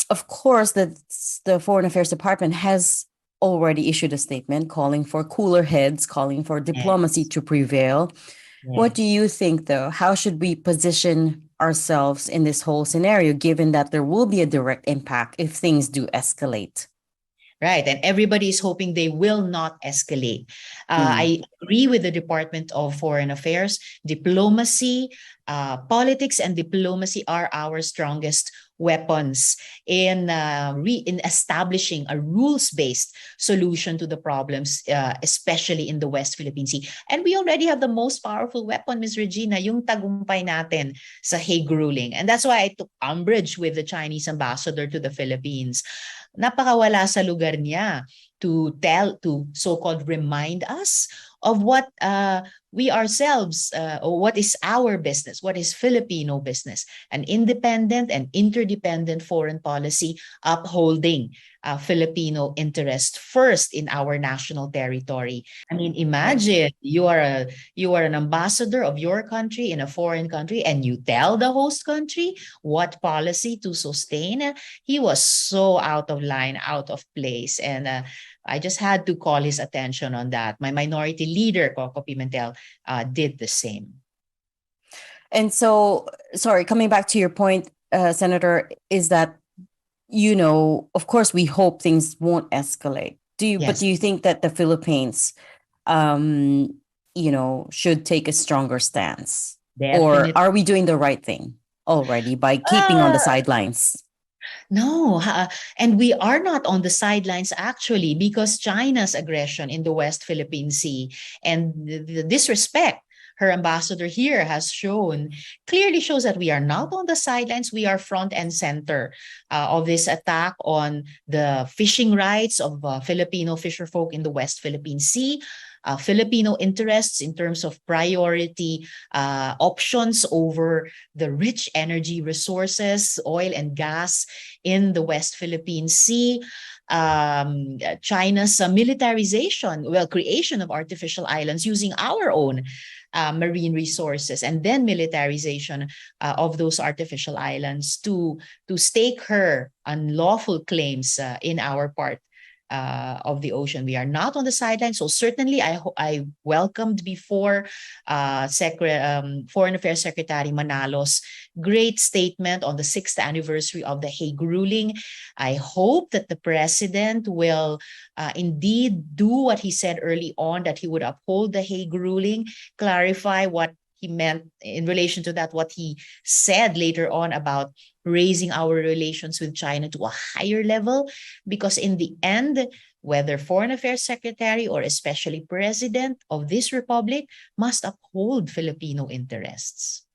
of course, the Foreign Affairs Department has already issued a statement calling for cooler heads, calling for diplomacy Yes. to prevail. What do Yes. you think, though? How should we position ourselves in this whole scenario, given that there will be a direct impact if things do escalate? Right. And everybody is hoping they will not escalate. Mm. I agree with the Department of Foreign Affairs. Diplomacy, politics and diplomacy are our strongest weapons in establishing a rules-based solution to the problems, especially in the West Philippine Sea. And we already have the most powerful weapon, Ms. Regina, yung tagumpay natin sa Hague ruling. And that's why I took umbrage with the Chinese ambassador to the Philippines. Napakawala sa lugar niya to so-called remind us of what we ourselves, or what is our business, what is Filipino business, an independent and interdependent foreign policy upholding Filipino interest first in our national territory. I mean, imagine you are an ambassador of your country in a foreign country and you tell the host country what policy to sustain. He was so out of line, out of place, and I just had to call his attention on that. My minority leader, Koko Pimentel, did the same. And so, sorry, coming back to your point, Senator, is that, of course, we hope things won't escalate. But Yes, do you think that the Philippines, should take a stronger stance? Or definitely. are we doing the right thing already by keeping on the sidelines? No, and we are not on the sidelines actually, because China's aggression in the West Philippine Sea and the disrespect her ambassador here has shown clearly shows that we are not on the sidelines. We are front and center of this attack on the fishing rights of Filipino fisherfolk in the West Philippine Sea. Filipino interests in terms of priority options over the rich energy resources, oil and gas in the West Philippine Sea. China's militarization, creation of artificial islands using our own marine resources, and then militarization of those artificial islands to stake her unlawful claims in our part of the ocean. We are not on the sidelines. So certainly I welcomed before Foreign Affairs Secretary Manalo's great statement on the 6th anniversary of the Hague ruling. I hope that the president will indeed do what he said early on, that he would uphold the Hague ruling, clarify what he meant in relation to that, what he said later on about raising our relations with China to a higher level, because in the end, whether Foreign Affairs Secretary or especially President of this Republic must uphold Filipino interests.